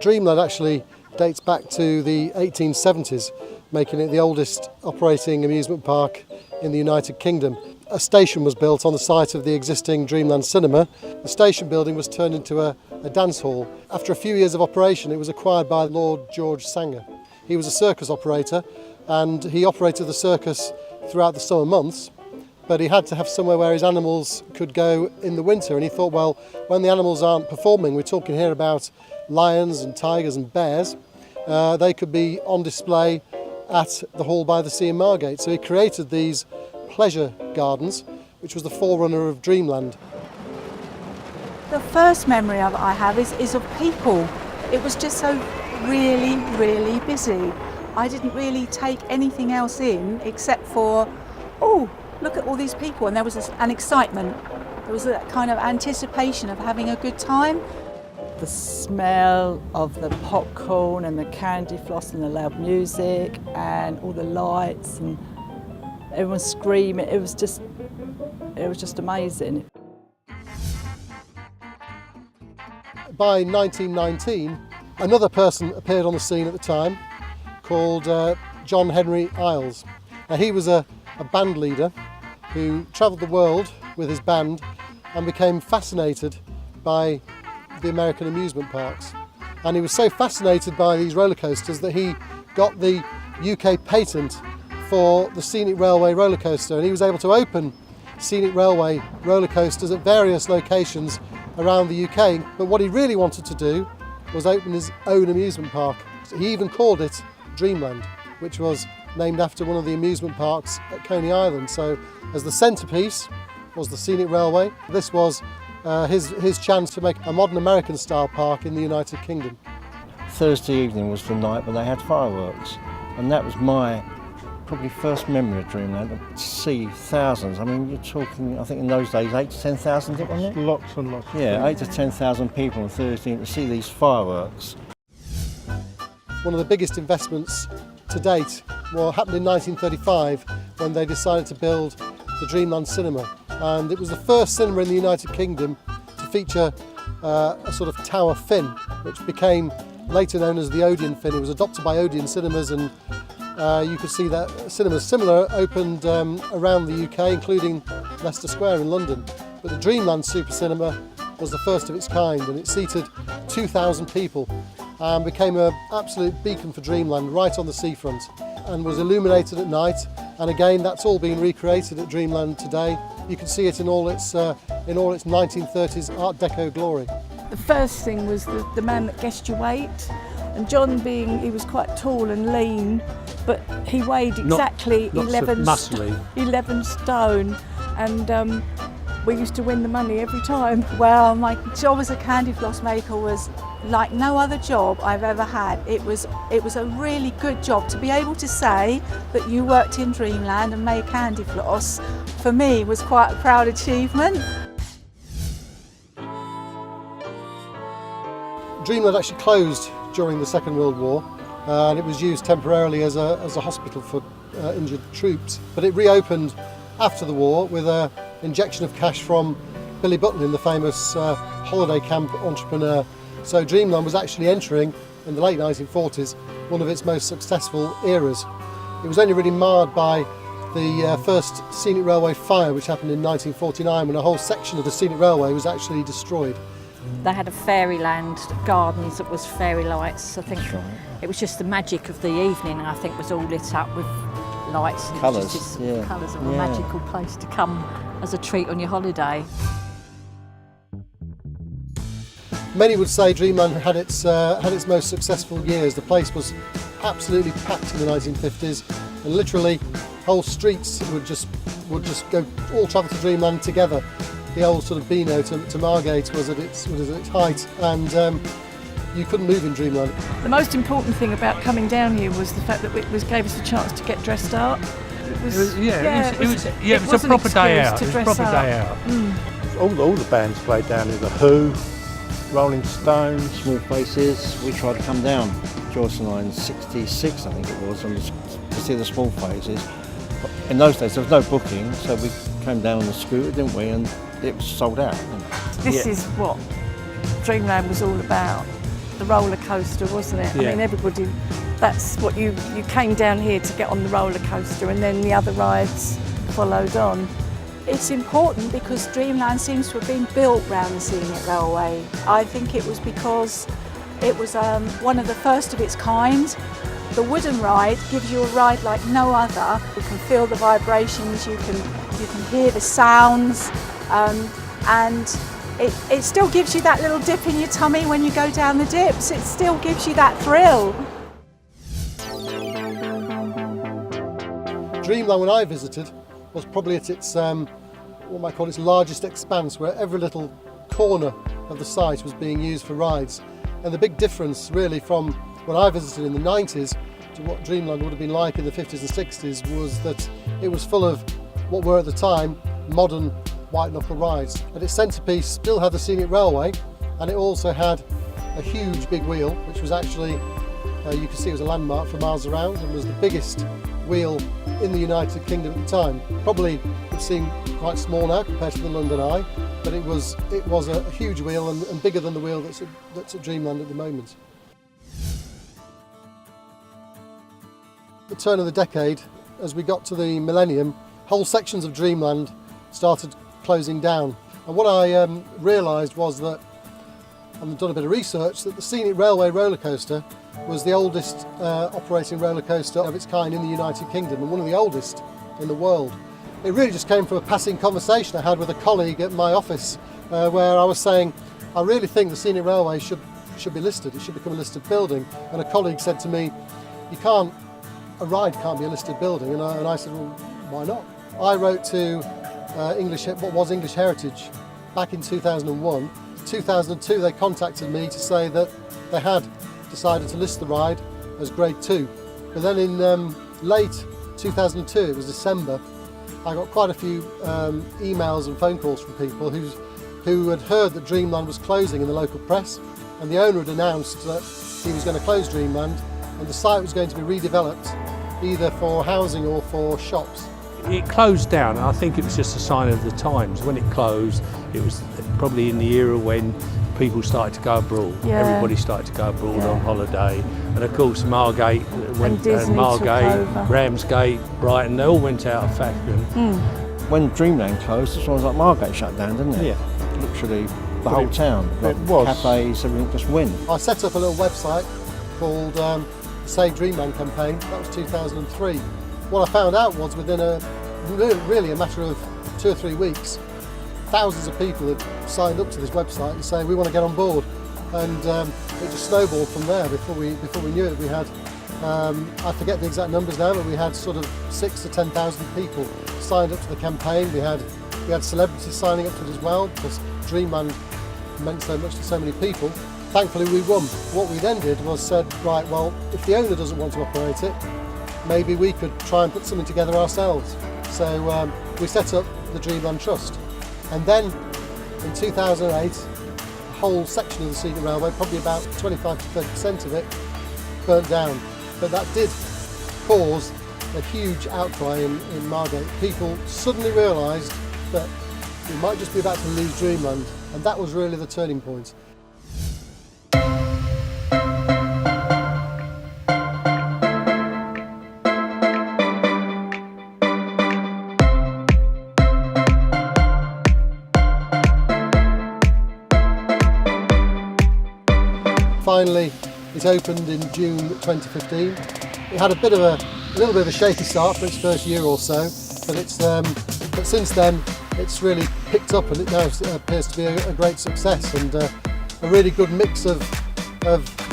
Dreamland actually dates back to the 1870s, making it the oldest operating amusement park in the United Kingdom. A station was built on the site of the existing Dreamland cinema. The station building was turned into a dance hall. After a few years of operation, it was acquired by Lord George Sanger. He was a circus operator and he operated the circus throughout the summer months, but he had to have somewhere where his animals could go in the winter, and he thought, well, when the animals aren't performing, we're talking here about lions and tigers and bears, they could be on display at the Hall by the Sea in Margate. So he created these pleasure gardens, which was the forerunner of Dreamland. The first memory of it I have is of people. It was just so really, really busy. I didn't really take anything else in except for, oh, look at all these people, and there was an excitement. There was that kind of anticipation of having a good time. The smell of the popcorn and the candy floss and the loud music and all the lights and everyone screaming, it was just amazing. By 1919, another person appeared on the scene at the time called John Henry Isles. Now, he was a band leader who travelled the world with his band and became fascinated by the American amusement parks. And he was so fascinated by these roller coasters that he got the UK patent for the Scenic Railway roller coaster, and he was able to open Scenic Railway roller coasters at various locations around the UK. But what he really wanted to do was open his own amusement park. He even called it Dreamland, which was named after one of the amusement parks at Coney Island. So as the centrepiece was the Scenic Railway, this was his chance to make a modern American style park in the United Kingdom. Thursday evening was the night when they had fireworks, and that was my probably first memory of Dreamland. To see thousands, I mean, you're talking, I think in those days, 8,000 to 10,000, wasn't it? Lots and lots. Yeah, 8,000 to 10,000 people on Thursday to see these fireworks. One of the biggest investments to date happened in 1935 when they decided to build the Dreamland cinema, and it was the first cinema in the United Kingdom to feature a sort of tower fin, which became later known as the Odeon fin. It was adopted by Odeon Cinemas, and you could see that cinemas similar opened around the UK, including Leicester Square in London. But the Dreamland Super Cinema was the first of its kind, and it seated 2,000 people and became an absolute beacon for Dreamland right on the seafront, and was illuminated at night. And again, that's all been recreated at Dreamland today. You can see it in all its 1930s Art Deco glory. The first thing was the man that guessed your weight, and John he was quite tall and lean, but he weighed exactly 11 stone, and we used to win the money every time. Well, my job as a candy floss maker was like no other job I've ever had. It was a really good job to be able to say that you worked in Dreamland and made candy floss. For me, was quite a proud achievement. Dreamland actually closed during the Second World War, and it was used temporarily as a hospital for injured troops. But it reopened after the war with an injection of cash from Billy Butlin, the famous holiday camp entrepreneur. So Dreamland was actually entering, in the late 1940s, one of its most successful eras. It was only really marred by the first Scenic Railway fire, which happened in 1949, when a whole section of the Scenic Railway was actually destroyed. They had a fairyland gardens that was fairy lights. I think it was just the magic of the evening, I think, was all lit up with lights and Colours, just yeah. Colours of a magical place to come as a treat on your holiday. Many would say Dreamland had its most successful years. The place was absolutely packed in the 1950s, and literally whole streets would just go all travel to Dreamland together. The old sort of Beano to Margate was at its height, and you couldn't move in Dreamland. The most important thing about coming down here was the fact that it gave us a chance to get dressed up. It was a proper day out. All the bands played down here, The Who, Rolling Stones. Small Faces. We tried to come down, Joyce and I, in '66, I think it was, to see the Small Faces. In those days there was no booking, so we came down on the scooter, didn't we, and it was sold out. This is what Dreamland was all about. the roller coaster, wasn't it? Yeah. I mean, everybody, that's what you came down here to get on the roller coaster, and then the other rides followed on. It's important because Dreamland seems to have been built round the Scenic Railway. I think it was because it was one of the first of its kind. The wooden ride gives you a ride like no other. You can feel the vibrations, you can hear the sounds, and it still gives you that little dip in your tummy when you go down the dips. It still gives you that thrill. Dreamland, when I visited, was probably at its what might call its largest expanse, where every little corner of the site was being used for rides. And the big difference really from when I visited in the 90s to what Dreamland would have been like in the 50s and 60s was that it was full of what were at the time modern white knuckle rides. At its centrepiece still had the Scenic Railway, and it also had a huge big wheel, which was actually, you could see it was a landmark for miles around, and was the biggest wheel in the United Kingdom at the time. Probably would seem quite small now compared to the London Eye, but it was a huge wheel and bigger than the wheel that's at Dreamland at the moment. At the turn of the decade, as we got to the millennium, whole sections of Dreamland started closing down. And what I realised was that, and I've done a bit of research, that the Scenic Railway roller coaster was the oldest operating roller coaster of its kind in the United Kingdom, and one of the oldest in the world. It really just came from a passing conversation I had with a colleague at my office, where I was saying, I really think the Scenic Railway should be listed, it should become a listed building. And a colleague said to me, a ride can't be a listed building, and I said, well, why not? I wrote to what was English Heritage back in 2001. In 2002 they contacted me to say that they had decided to list the ride as Grade 2. But then in late 2002, it was December, I got quite a few emails and phone calls from people who had heard that Dreamland was closing in the local press, and the owner had announced that he was going to close Dreamland and the site was going to be redeveloped either for housing or for shops. It closed down, and I think it was just a sign of the times. When it closed, it was probably in the era when people started to go abroad. Yeah. Everybody stared to go abroad on holiday, and of course Margate went, Disney Margate, took over. Ramsgate, Brighton, they all went out of fashion. When Dreamland closed, it was like Margate shut down, didn't it? Yeah. Literally the whole town. Like it was. Cafes, everything just went. I set up a little website called Save Dreamland campaign. That was 2003. What I found out was within really a matter of 2 or 3 weeks, thousands of people had signed up to this website and saying we want to get on board, and it just snowballed from there. Before we knew it, we had I forget the exact numbers now, but we had sort of 6,000 to 10,000 people signed up to the campaign. We had celebrities signing up to it as well, because Dreamland meant so much to so many people. Thankfully we won. What we then did was said, right, well, if the owner doesn't want to operate it, maybe we could try and put something together ourselves. So we set up the Dreamland Trust. And then in 2008, a whole section of the Scenic Railway, probably about 25 to 30% of it, burnt down. But that did cause a huge outcry in Margate. People suddenly realised that we might just be about to lose Dreamland, and that was really the turning point. Finally, it opened in June 2015. It had a little bit of a shaky start for its first year or so, but since then it's really picked up, and it now appears to be a great success, and a really good mix of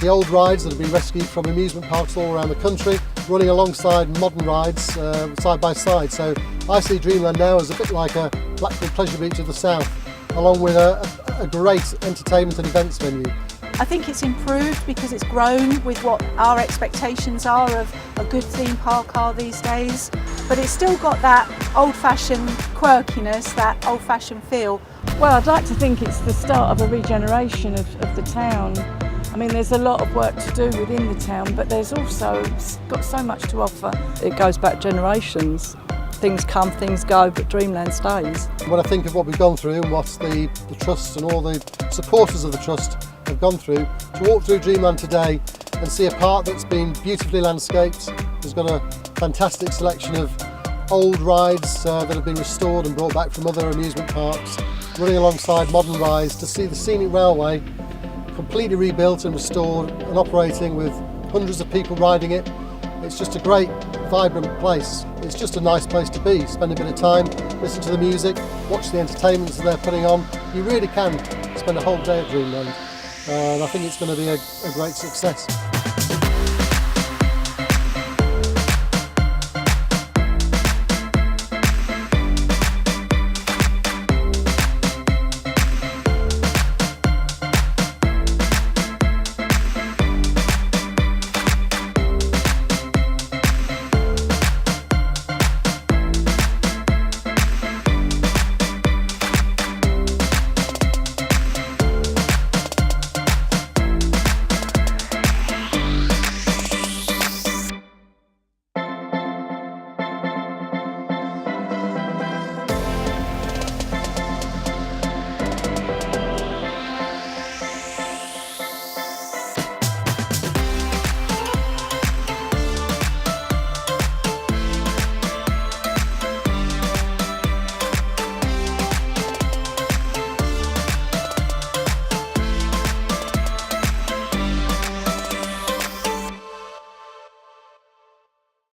the old rides that have been rescued from amusement parks all around the country, running alongside modern rides side by side. So I see Dreamland now as a bit like a Blackpool Pleasure Beach of the South, along with a great entertainment and events venue. I think it's improved because it's grown with what our expectations are of a good theme park are these days, but it's still got that old-fashioned quirkiness, that old-fashioned feel. Well, I'd like to think it's the start of a regeneration of the town. I mean, there's a lot of work to do within the town, but there's also got so much to offer. It goes back generations. Things come, things go, but Dreamland stays. When I think of what we've gone through and what the Trust and all the supporters of the Trust have gone through, to walk through Dreamland today and see a park that's been beautifully landscaped. It's got a fantastic selection of old rides that have been restored and brought back from other amusement parks, running alongside modern rides, to see the scenic railway completely rebuilt and restored and operating with hundreds of people riding it. It's just a great, vibrant place. It's just a nice place to be. Spend a bit of time, listen to the music, watch the entertainments that they're putting on. You really can spend a whole day at Dreamland, and I think it's going to be a great success.